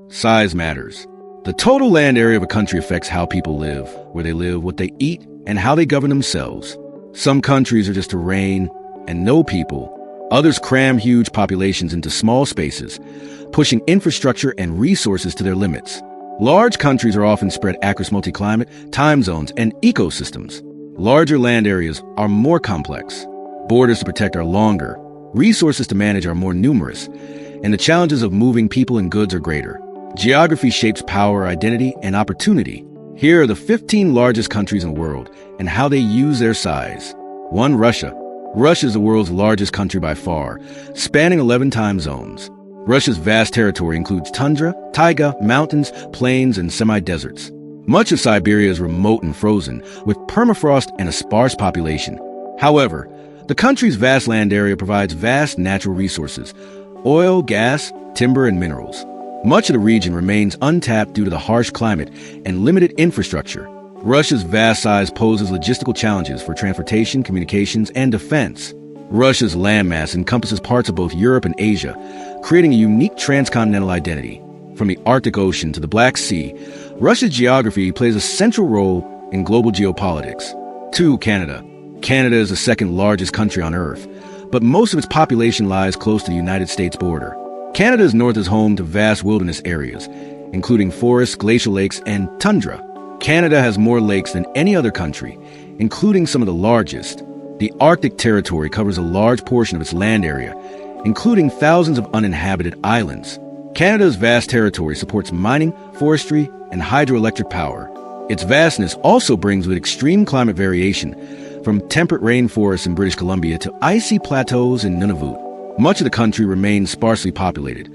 Size matters. The total land area of a country affects how people live, where they live, what they eat, and how they govern themselves. Some countries are just terrain and no people. Others cram huge populations into small spaces, pushing infrastructure and resources to their limits. Large countries are often spread across multi-climate, time zones, and ecosystems. Larger land areas are more complex. Borders to protect are longer. Resources to manage are more numerous. And the challenges of moving people and goods are greater. Geography shapes power, identity, and opportunity. Here are the 15 largest countries in the world and how they use their size. 1. Russia. Russia is the world's largest country by far, spanning 11 time zones. Russia's vast territory includes tundra, taiga, mountains, plains, and semi-deserts. Much of Siberia is remote and frozen, with permafrost and a sparse population. However, the country's vast land area provides vast natural resources: oil, gas, timber, and minerals. Much of the region remains untapped due to the harsh climate and limited infrastructure. Russia's vast size poses logistical challenges for transportation, communications, and defense. Russia's landmass encompasses parts of both Europe and Asia, creating a unique transcontinental identity. From the Arctic Ocean to the Black Sea, Russia's geography plays a central role in global geopolitics. 2. Canada. Canada is the second largest country on Earth, but most of its population lies close to the United States border. Canada's north is home to vast wilderness areas, including forests, glacial lakes, and tundra. Canada has more lakes than any other country, including some of the largest. The Arctic territory covers a large portion of its land area, including thousands of uninhabited islands. Canada's vast territory supports mining, forestry, and hydroelectric power. Its vastness also brings with extreme climate variation, from temperate rainforests in British Columbia to icy plateaus in Nunavut. Much of the country remains sparsely populated,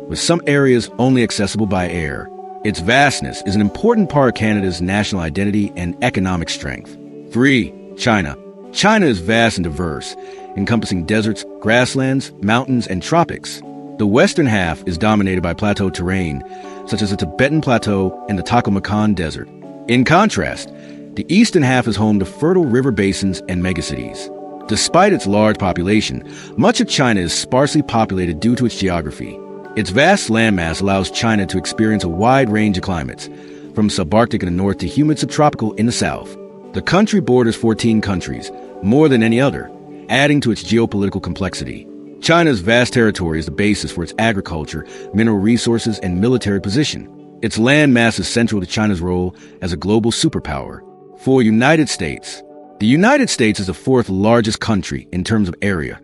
with some areas only accessible by air. Its vastness is an important part of Canada's national identity and economic strength. 3. China. China is vast and diverse, encompassing deserts, grasslands, mountains, and tropics. The western half is dominated by plateau terrain, such as the Tibetan Plateau and the Taklamakan Desert. In contrast, the eastern half is home to fertile river basins and megacities. Despite its large population, much of China is sparsely populated due to its geography. Its vast landmass allows China to experience a wide range of climates, from subarctic in the north to humid subtropical in the south. The country borders 14 countries, more than any other, adding to its geopolitical complexity. China's vast territory is the basis for its agriculture, mineral resources, and military position. Its landmass is central to China's role as a global superpower. 4. United States. The United States is the fourth largest country in terms of area,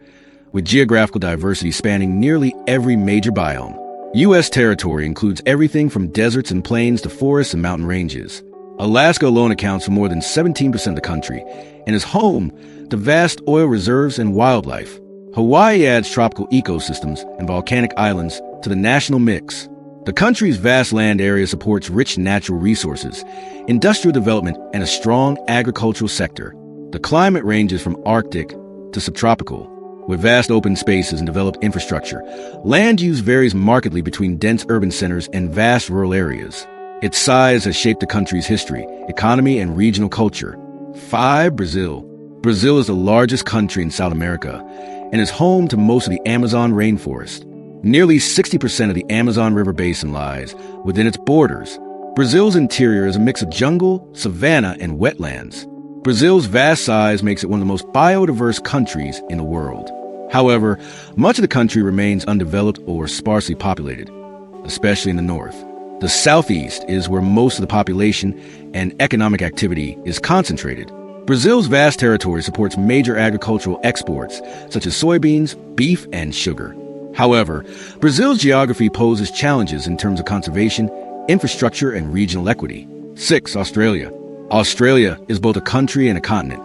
with geographical diversity spanning nearly every major biome. U.S. territory includes everything from deserts and plains to forests and mountain ranges. Alaska alone accounts for more than 17% of the country and is home to vast oil reserves and wildlife. Hawaii adds tropical ecosystems and volcanic islands to the national mix. The country's vast land area supports rich natural resources, industrial development, and a strong agricultural sector. The climate ranges from Arctic to subtropical, with vast open spaces and developed infrastructure. Land use varies markedly between dense urban centers and vast rural areas. Its size has shaped the country's history, economy, and regional culture. 5. Brazil. Brazil is the largest country in South America and is home to most of the Amazon rainforest. Nearly 60% of the Amazon River basin lies within its borders. Brazil's interior is a mix of jungle, savanna, and wetlands. Brazil's vast size makes it one of the most biodiverse countries in the world. However, much of the country remains undeveloped or sparsely populated, especially in the north. The southeast is where most of the population and economic activity is concentrated. Brazil's vast territory supports major agricultural exports, such as soybeans, beef, and sugar. However, Brazil's geography poses challenges in terms of conservation, infrastructure, and regional equity. 6. Australia. Australia is both a country and a continent,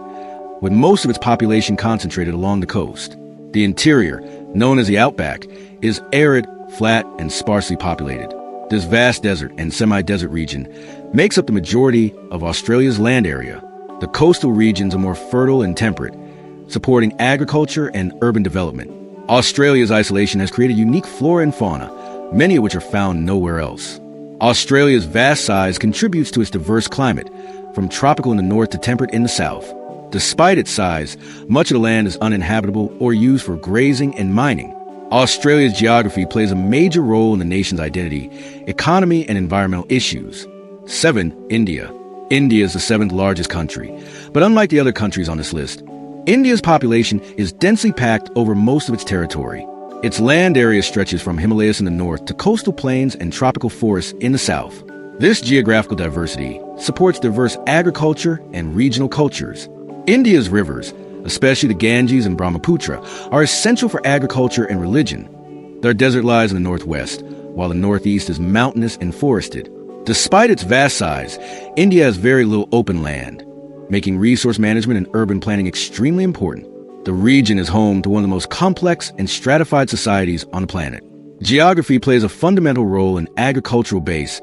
with most of its population concentrated along the coast. The interior, known as the Outback, is arid, flat, and sparsely populated. This vast desert and semi-desert region makes up the majority of Australia's land area. The coastal regions are more fertile and temperate, supporting agriculture and urban development. Australia's isolation has created unique flora and fauna, many of which are found nowhere else. Australia's vast size contributes to its diverse climate, from tropical in the north to temperate in the south. Despite its size, much of the land is uninhabitable or used for grazing and mining. Australia's geography plays a major role in the nation's identity, economy, and environmental issues. 7. India. India is the seventh largest country, but unlike the other countries on this list, India's population is densely packed over most of its territory. Its land area stretches from Himalayas in the north to coastal plains and tropical forests in the south. This geographical diversity supports diverse agriculture and regional cultures. India's rivers, especially the Ganges and Brahmaputra, are essential for agriculture and religion. Their desert lies in the northwest, while the northeast is mountainous and forested. Despite its vast size, India has very little open land, making resource management and urban planning extremely important. The region is home to one of the most complex and stratified societies on the planet. Geography plays a fundamental role in agricultural base,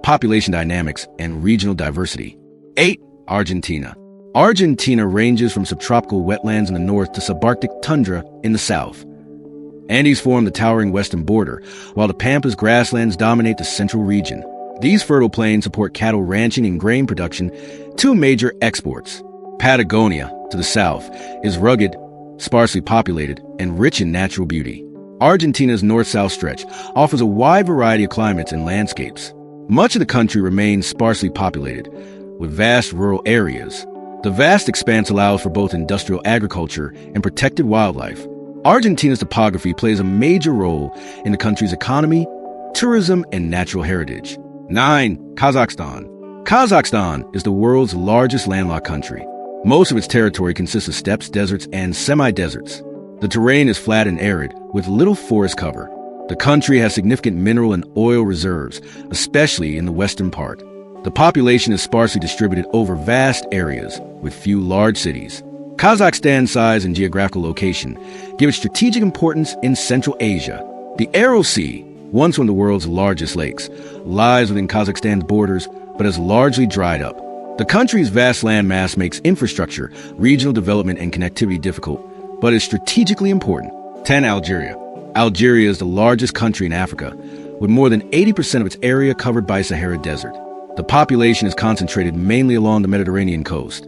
population dynamics, and regional diversity. 8. Argentina. Argentina ranges from subtropical wetlands in the north to subarctic tundra in the south. Andes form the towering western border, while the Pampas grasslands dominate the central region. These fertile plains support cattle ranching and grain production, two major exports. Patagonia, to the south, is rugged, sparsely populated, and rich in natural beauty. Argentina's north-south stretch offers a wide variety of climates and landscapes. Much of the country remains sparsely populated, with vast rural areas. The vast expanse allows for both industrial agriculture and protected wildlife. Argentina's topography plays a major role in the country's economy, tourism, and natural heritage. 9. Kazakhstan. Kazakhstan is the world's largest landlocked country. Most of its territory consists of steppes, deserts, and semi-deserts. The terrain is flat and arid, with little forest cover. The country has significant mineral and oil reserves, especially in the western part. The population is sparsely distributed over vast areas, with few large cities. Kazakhstan's size and geographical location give it strategic importance in Central Asia. The Aral Sea, once one of the world's largest lakes, lies within Kazakhstan's borders, but has largely dried up. The country's vast landmass makes infrastructure, regional development, and connectivity difficult, but is strategically important. 10. Algeria. Algeria is the largest country in Africa, with more than 80% of its area covered by Sahara Desert. The population is concentrated mainly along the Mediterranean coast,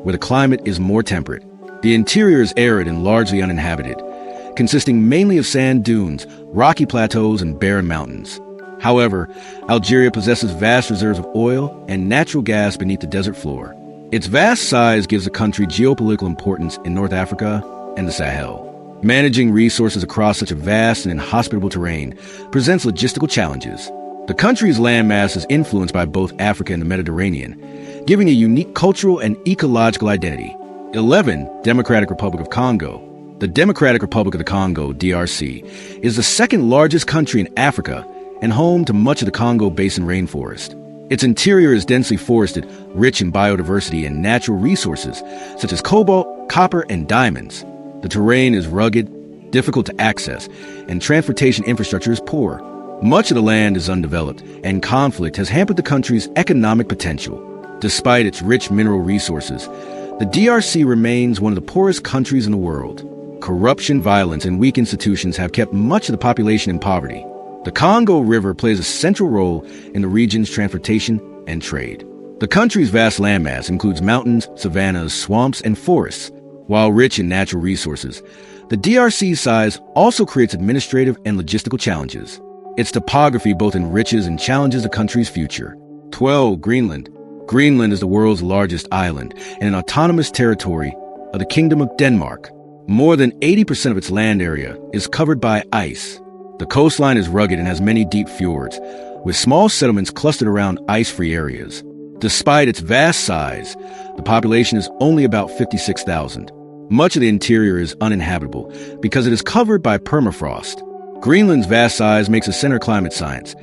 where the climate is more temperate. The interior is arid and largely uninhabited, consisting mainly of sand dunes, rocky plateaus, and barren mountains. However, Algeria possesses vast reserves of oil and natural gas beneath the desert floor. Its vast size gives the country geopolitical importance in North Africa and the Sahel. Managing resources across such a vast and inhospitable terrain presents logistical challenges. The country's landmass is influenced by both Africa and the Mediterranean, giving a unique cultural and ecological identity. 11. Democratic Republic of Congo. The Democratic Republic of the Congo, DRC, is the second largest country in Africa and home to much of the Congo Basin rainforest. Its interior is densely forested, rich in biodiversity and natural resources such as cobalt, copper, and diamonds. The terrain is rugged, difficult to access, and transportation infrastructure is poor. Much of the land is undeveloped, and conflict has hampered the country's economic potential. Despite its rich mineral resources, the DRC remains one of the poorest countries in the world. Corruption, violence, and weak institutions have kept much of the population in poverty. The Congo River plays a central role in the region's transportation and trade. The country's vast landmass includes mountains, savannas, swamps, and forests. While rich in natural resources, the DRC's size also creates administrative and logistical challenges. Its topography both enriches and challenges the country's future. 12. Greenland. Greenland is the world's largest island and an autonomous territory of the Kingdom of Denmark. More than 80% of its land area is covered by ice. The coastline is rugged and has many deep fjords, with small settlements clustered around ice-free areas. Despite its vast size, the population is only about 56,000. Much of the interior is uninhabitable because it is covered by permafrost. Greenland's vast size makes a center of climate science,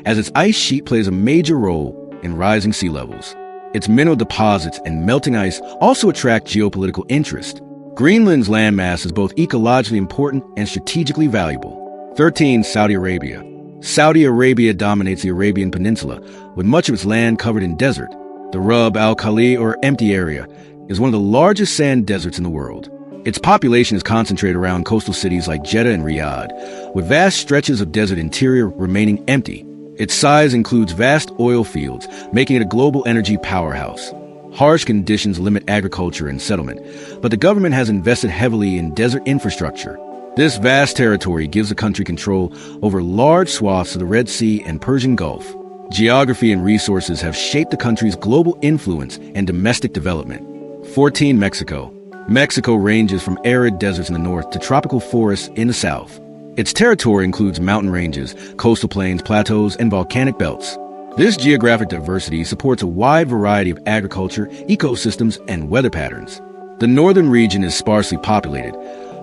as its ice sheet plays a major role in rising sea levels. Its mineral deposits and melting ice also attract geopolitical interest. Greenland's landmass is both ecologically important and strategically valuable. 13. Saudi Arabia. Saudi Arabia dominates the Arabian Peninsula, with much of its land covered in desert. The Rub al Khali, or empty area, is one of the largest sand deserts in the world. Its population is concentrated around coastal cities like Jeddah and Riyadh, with vast stretches of desert interior remaining empty. Its size includes vast oil fields, making it a global energy powerhouse. Harsh conditions limit agriculture and settlement, but the government has invested heavily in desert infrastructure. This vast territory gives the country control over large swaths of the Red Sea and Persian Gulf. Geography and resources have shaped the country's global influence and domestic development. 14. Mexico. Mexico ranges from arid deserts in the north to tropical forests in the south. Its territory includes mountain ranges, coastal plains, plateaus, and volcanic belts. This geographic diversity supports a wide variety of agriculture, ecosystems, and weather patterns. The northern region is sparsely populated,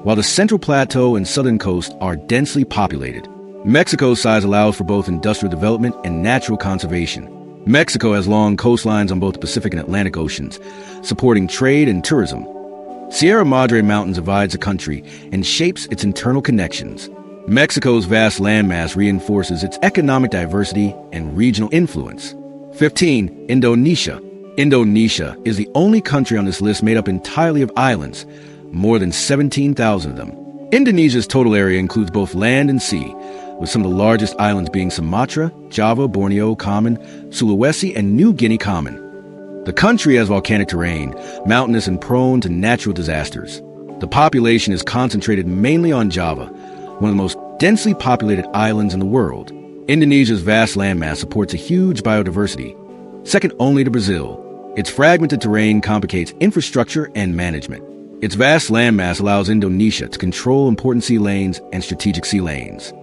while the central plateau and southern coast are densely populated. Mexico's size allows for both industrial development and natural conservation. Mexico has long coastlines on both the Pacific and Atlantic Oceans, supporting trade and tourism. Sierra Madre Mountains divides the country and shapes its internal connections. Mexico's vast landmass reinforces its economic diversity and regional influence. 15. Indonesia. Indonesia is the only country on this list made up entirely of islands, more than 17,000 of them. Indonesia's total area includes both land and sea, with some of the largest islands being Sumatra, Java, Borneo Common, Sulawesi, and New Guinea Common. The country has volcanic terrain, mountainous and prone to natural disasters. The population is concentrated mainly on Java, one of the most densely populated islands in the world. Indonesia's vast landmass supports a huge biodiversity, second only to Brazil. Its fragmented terrain complicates infrastructure and management. Its vast landmass allows Indonesia to control important sea lanes and strategic sea lanes.